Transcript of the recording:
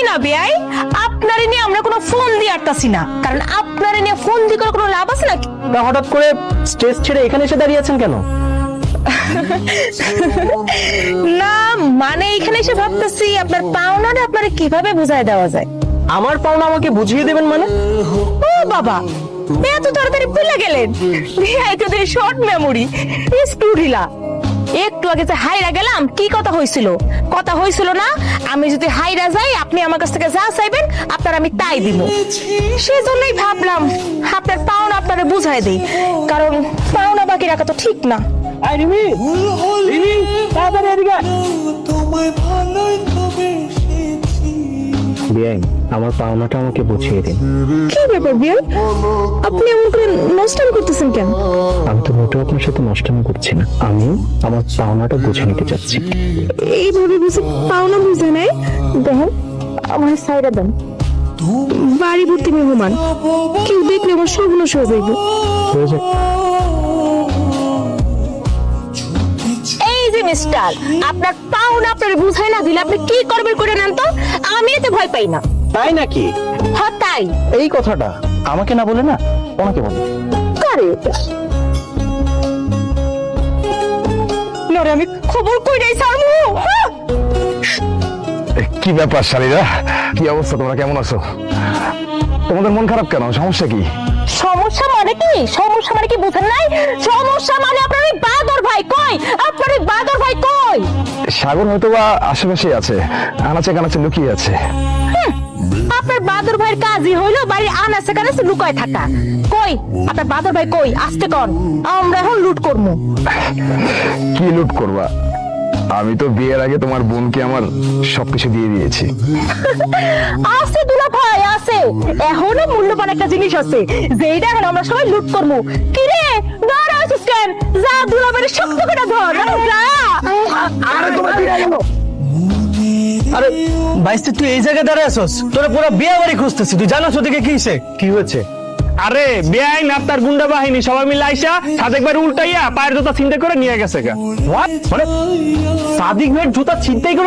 না বেয়াই, আপনারে নিয়ে আমরা কোনো ফোন দিয়ে আটতাছি না, কারণ আপনারে নিয়ে ফোন দিয়ে করে কোনো লাভ আছে নাকি? তা হঠাৎ করে স্টেজ ছেড়ে এখানে এসে দাঁড়িয়ে আছেন কেন? না মানে এখানে এসে ভাবতেছি আপনার পাওনাটা আপনারে কিভাবে বুঝায় দেওয়া যায়। আমার পাওনা আমাকে বুঝিয়ে দেবেন মানে? ও বাবা, এত তাড়াতাড়ি ভুলে গেলেন? বেয়াই তো শর্ট মেমোরি, স্ক্রু ঢিলা। একটু আগে যে হাইরা গেলাম, কি কথা হয়েছিল? কথা হয়েছিল না আমি যদি হাইরা যাই আপনি আমার কাছ থেকে যা চাইবেন আপনার আমি তাই দিব। সেজন্যই ভাবলাম আপনার পাওনা আপনারে বুঝাই দেই, কারণ পাওনা বাকি রাখা তো ঠিক না। আই রিমি, রিমি তাড়াতাড়ি এদিকে। বেআইন, আমার পাওনাটা আমাকে বুঝিয়ে দিন। কি ব্যাপার বিয়াই, আপনি এমন করে নষ্টামি করতেছেন কেন? আমি তো মোটেও আপনার সাথে নষ্টামি করছি না, আমি আমার পাওনাটা বুঝে নিতে চাচ্ছি। এইভাবে বুঝে পাওনা বুঝে নেয়? দেখেন আমার সাইডা দেন, বাড়ি ভর্তি মেহমান, কেউ দেখলে আমার সর্বনাশ হয়ে যাইব। হয়ে যাক। এই যে মিস্টার, আপনার পাওনা আপনার বুঝাই না দিলে আপনি কি করবেন করে নেন তো, আমি এতে ভয় পাই না। তাই নাকি? হ্যাঁ তাই। এই কথাটা আমাকে না বলে না ওনাকে বলে। কারে এটা? নরে আমি খবর কই নাই সারমু। কি ব্যাপার শালীরা, কি অবস্থা, তোমরা কেমন আছো? তোমাদের মন খারাপ কেন? সমস্যা কি? সমস্যা মানে কি? সমস্যা মানে কি বুঝেন নাই? সমস্যা মানে আপনার ওই বাদর ভাই কই? আপনার ওই বাদর ভাই কই? সাগর হয়তো বা আশেপাশে আছে, আনাচে কানাচে লুকিয়ে আছে। আপনার বাদর ভাইয়ের কাজই হইলো বাড়ির আনাচে কানাচে লুকায় থাকা। কই আপনার বাদর ভাই কই? আসতে কন, আমরা এখন লুট করবো। কি লুট করবা? আমি তো বিয়ের আগে তোমার বোনকে আমার সবকিছু দিয়ে দিয়েছি। আছে দুলা ভাই আছে, এখনো মূল্যবান একটা জিনিস আছে যেটা এখন আমরা সবাই লুট করবো। কি রে দাঁড়া আছিস কেন? যা দুলা ভাইয়ের শক্ত করে ধর, যা। আরে তোমরা কি গেল? আরে বাইস্তি, তুই এই জায়গায় দাঁড়ায় আছস? তোরা পুরো বিয়ে বাড়ি খুঁজতেছিস, তুই জানোস ওদিকে কি হইছে? কি হয়েছে? আরে বেআইন আপনার গুন্ডা বাহিনী সবাই মিলে আইসা সাদেক ভাই উল্টাইয়া পায়ের জুতা ছিনতাই করে নিয়ে গেছে গা। হোয়াট? মানে সাদিক ভাইয়ের জুতা ছিনতাই করে